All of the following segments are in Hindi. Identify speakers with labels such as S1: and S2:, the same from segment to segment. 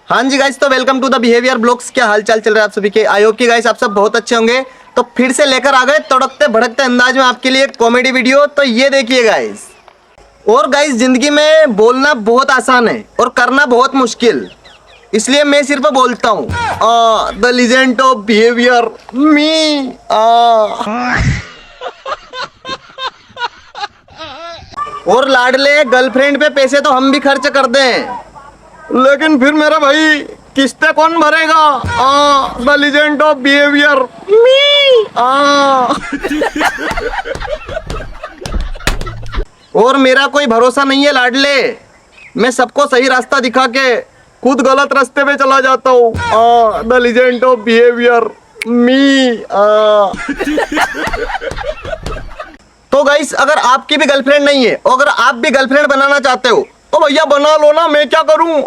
S1: हाँ जी गाइस, तो welcome to the behaviour blogs. क्या हाल चाल चल रहा है आप सभी के? आई होप कि गाइस आप सब बहुत अच्छे होंगे। तो फिर से लेकर आ गए तड़कते भड़कते अंदाज में आपके लिए कॉमेडी वीडियो। तो ये देखिए गाइस। और गाइस, जिंदगी में बोलना बहुत आसान है और करना बहुत मुश्किल, इसलिए मैं सिर्फ बोलता हूँ the legend of behaviour me. और लाडले गर्लफ्रेंड पे पैसे तो हम भी खर्च कर दें, लेकिन फिर मेरा भाई किस्तें कौन भरेगा? The legend of behaviour me. और मेरा कोई भरोसा नहीं है लाडले, मैं सबको सही रास्ता दिखा के खुद गलत रास्ते पे चला जाता हूँ। द लीजेंड ऑफ बिहेवियर मी। तो गाइस, अगर आपकी भी गर्लफ्रेंड नहीं है और अगर आप भी गर्लफ्रेंड बनाना चाहते हो तो भैया बना लो ना, मैं क्या करूं?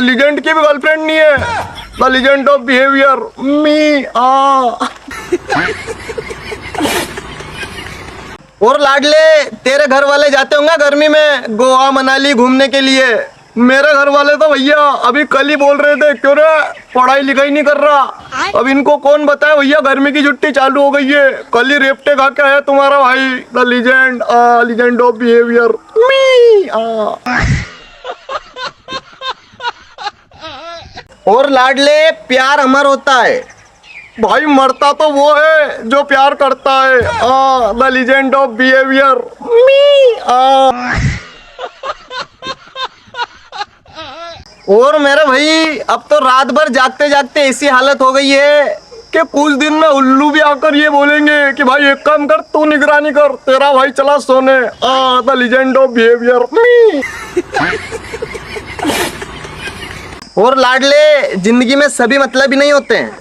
S1: लीजेंड की भी गर्लफ्रेंड नहीं है। The legend of behaviour me. और लाडले, तेरे घर वाले जाते होंगे गर्मी में गोवा मनाली घूमने के लिए। मेरे घर वाले तो भैया अभी कल ही बोल रहे थे, क्यों रे पढ़ाई लिखाई नहीं कर रहा? अब इनको कौन बताए भैया, गर्मी की छुट्टी चालू हो गई है। कल ही रेपटे खा के आया तुम्हारा भाई, the legend of behaviour me. और लाडले, प्यार अमर होता है भाई, मरता तो वो है जो प्यार करता है। The legend of behaviour me. और मेरे भाई, अब तो रात भर जागते जागते ऐसी हालत हो गई है कि कुछ दिन में उल्लू भी आकर ये बोलेंगे कि भाई एक काम कर, तू निगरानी कर, तेरा भाई चला सोने। The legend of behaviour me. और लाडले, जिंदगी में सभी मतलब ही नहीं होते हैं।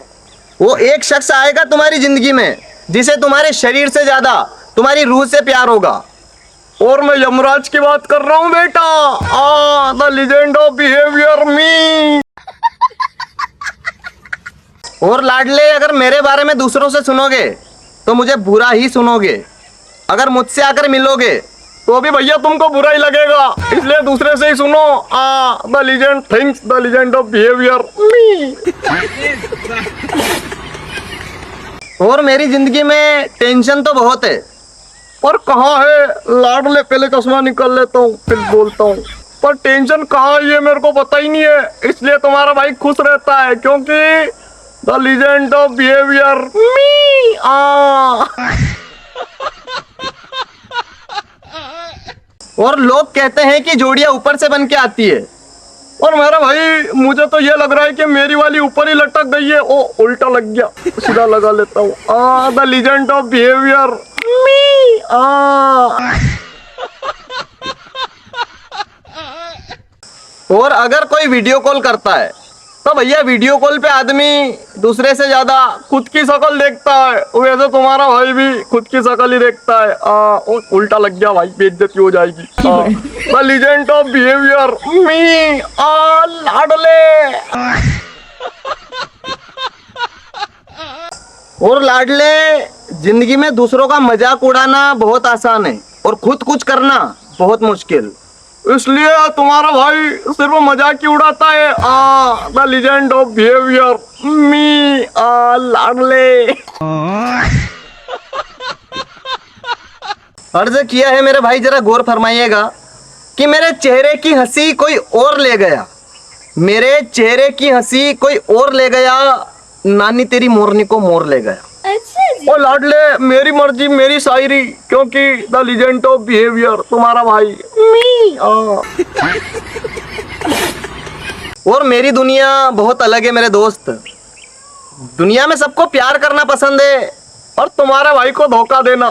S1: वो एक शख्स आएगा तुम्हारी जिंदगी में जिसे तुम्हारे शरीर से ज्यादा तुम्हारी रूह से प्यार होगा। और मैं यमराज की बात कर रहा हूँ बेटा। The legend of behaviour me. और लाडले, अगर मेरे बारे में दूसरों से सुनोगे तो मुझे बुरा ही सुनोगे, अगर मुझसे आकर मिलोगे तो भी भैया तुमको बुरा ही लगेगा, इसलिए दूसरे से ही सुनो। The legend thinks, the legend of behaviour me. और मेरी जिंदगी में टेंशन तो बहुत है, पर कहाँ है लाडले? पहले चश्मा निकाल लेता हूँ फिर बोलता हूँ। पर टेंशन कहाँ है ये मेरे को पता ही नहीं है, इसलिए तुम्हारा भाई खुश रहता है, क्योंकि the legend of behaviour me. और लोग कहते हैं कि जोड़ियां ऊपर से बन के आती है, और मेरा भाई मुझे तो ये लग रहा है कि मेरी वाली ऊपर ही लटक गई है। ओ उल्टा लग गया, सीधा लगा लेता हूँ। The legend of behaviour me. और अगर कोई वीडियो कॉल करता है तो भैया वीडियो कॉल पे आदमी दूसरे से ज्यादा खुद की शक्ल देखता है, वैसे तुम्हारा भाई भी खुद की शक्ल ही देखता है। उल्टा लग गया भाई, बेइज्जती हो जाएगी। द लीजेंड ऑफ बिहेवियर मी। लाडले। और लाडले, जिंदगी में दूसरों का मजाक उड़ाना बहुत आसान है और खुद कुछ करना बहुत मुश्किल, इसलिए तुम्हारा भाई सिर्फ मजाक ही उड़ाता है। द लीजेंड ऑफ बिहेवियर मी। लाडले। अर्ज किया है मेरे भाई, जरा गौर फरमाइएगा कि मेरे चेहरे की हंसी कोई और ले गया, मेरे चेहरे की हंसी कोई और ले गया, नानी तेरी मोरनी को मोर ले गया। ओ लाडले, मेरी मर्जी मेरी शायरी, क्योंकि द लीजेंड ऑफ बिहेवियर तुम्हारा भाई मी। और मेरी दुनिया बहुत अलग है मेरे दोस्त। दुनिया में सबको प्यार करना पसंद है और तुम्हारे भाई को धोखा देना,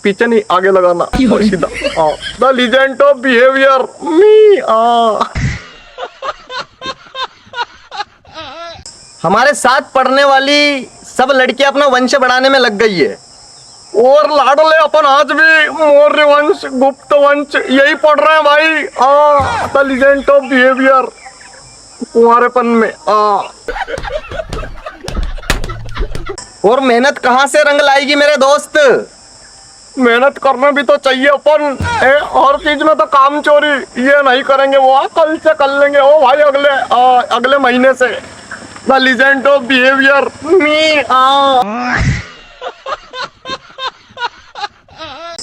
S1: पीछे नहीं आगे लगाना, सीधा। द लीजेंड ऑफ बिहेवियर मी। हमारे साथ पढ़ने वाली सब लड़कियां अपना वंश बढ़ाने में लग गई है, और लाडले अपन आज भी मौर्य वंश, गुप्त वंश यही पढ़ रहे हैं भाई। द लीजेंड ऑफ बिहेवियर तुम्हारेपन में। और मेहनत कहाँ से रंग लाएगी मेरे दोस्त?
S2: मेहनत करना भी तो चाहिए अपन। हर चीज में तो काम चोरी ये नहीं करेंगे, वो कल से कर लेंगे। ओ भाई अगले महीने से the legend of behaviour me.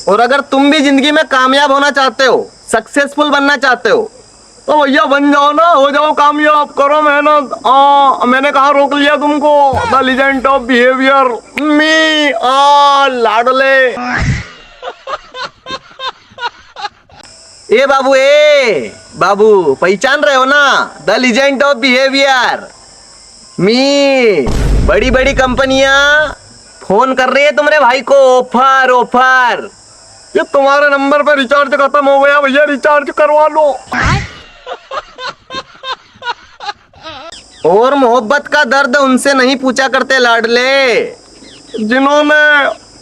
S1: और अगर तुम भी जिंदगी में कामयाब होना चाहते हो, सक्सेसफुल बनना चाहते हो,
S2: तो भैया बन जाओ ना, हो जाओ कामयाब, करो मेहनत। मैंने कहा रोक लिया तुमको? द लीजेंड ऑफ बिहेवियर मी लाडले।
S1: ए बाबू पहचान रहे हो ना? द लीजेंड ऑफ बिहेवियर मी। बड़ी बड़ी कंपनियां फोन कर रही है तुम्हारे भाई को, ऑफर।
S2: ये तुम्हारे नंबर पे रिचार्ज खत्म हो गया भैया, रिचार्ज करवा लो।
S1: और मोहब्बत का दर्द उनसे नहीं पूछा करते लाडले,
S2: जिन्होंने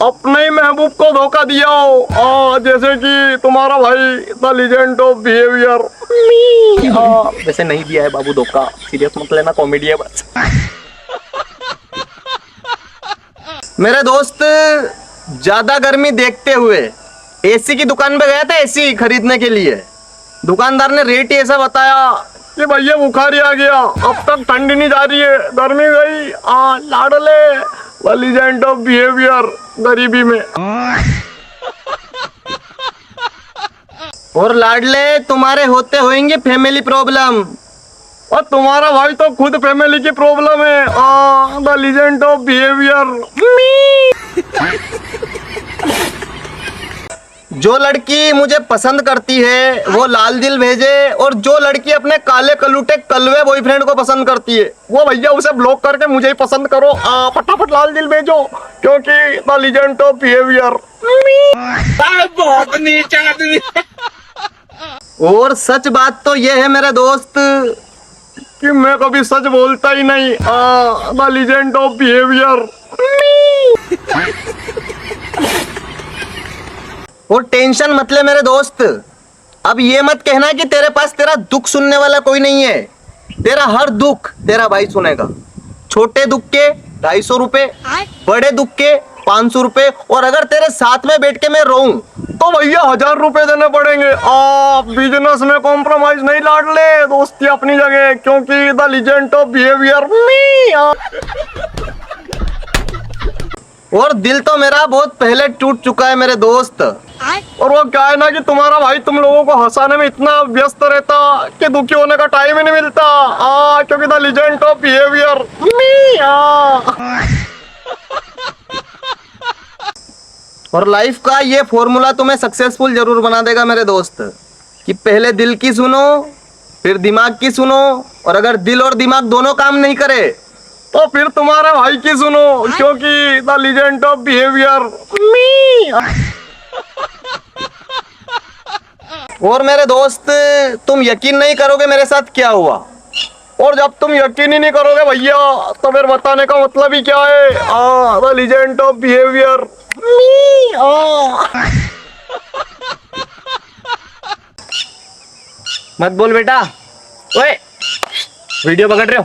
S2: अपने ही महबूब को धोखा दिया हो, जैसे कि तुम्हारा भाई द लीजेंड ऑफ बिहेवियर।
S1: वैसे नहीं दिया है बाबू धोखा, सीरियस मत लेना, कॉमेडी है बस। मेरे दोस्त ज्यादा गर्मी देखते हुए एसी की दुकान पे गया था एसी खरीदने के लिए। दुकानदार ने रेट ही ऐसा बताया
S2: कि भैया बुखार ही आ गया, अब तक ठंडी नहीं जा रही है, गर्मी गई। लाडले द लीजेंड ऑफ बिहेवियर गरीबी में।
S1: और लाडले तुम्हारे होते होंगे फैमिली प्रॉब्लम,
S2: और तुम्हारा भाई तो खुद फैमिली की प्रॉब्लम है। The legend of behaviour.
S1: जो लड़की मुझे पसंद करती है वो लाल दिल भेजे, और जो लड़की अपने काले कलूटे कलवे बॉयफ्रेंड को पसंद करती है
S2: वो भैया उसे ब्लॉक करके मुझे ही पसंद करो। फटाफट लाल दिल भेजो, क्योंकि द लीजेंड ऑफ बिहेवियर।
S3: बहुत नीचा आदमी।
S1: और सच बात तो ये है मेरे दोस्त
S2: कि मैं कभी सच बोलता ही नहीं। The legend of behaviour.
S1: और टेंशन मत ले मेरे दोस्त, अब ये मत कहना कि तेरे पास तेरा दुख सुनने वाला कोई नहीं है। तेरा हर दुख तेरा भाई सुनेगा। छोटे दुख के 250 रुपए, बड़े दुख के 500 रुपए, और अगर तेरे साथ में बैठ के मैं रोऊं
S2: तो भैया 1000 रुपए देने पड़ेंगे। बिजनेस में कॉम्प्रोमाइज नहीं लाडले, दोस्ती अपनी जगह, क्योंकि the legend of behaviour me.
S1: और दिल तो मेरा बहुत पहले टूट चुका है मेरे दोस्त।
S2: और वो क्या है ना कि तुम्हारा भाई तुम लोगों को हंसाने में इतना व्यस्त रहता कि दुखी होने का टाइम ही नहीं मिलता। क्योंकि the legend of behaviour me.
S1: और लाइफ का ये फॉर्मूला तुम्हें सक्सेसफुल जरूर बना देगा मेरे दोस्त, कि पहले दिल की सुनो फिर दिमाग की सुनो, और अगर दिल और दिमाग दोनों काम नहीं करे
S2: तो फिर तुम्हारे भाई की सुनो, क्योंकि the legend of behaviour me.
S1: और मेरे दोस्त तुम यकीन नहीं करोगे मेरे साथ क्या हुआ।
S2: और जब तुम यकीन ही नहीं करोगे भैया तो फिर बताने का मतलब ही क्या है। द लीजेंड ऑफ बिहेवियर मी।
S1: मत बोल बेटा, ओए वीडियो पकड़ रहे हो।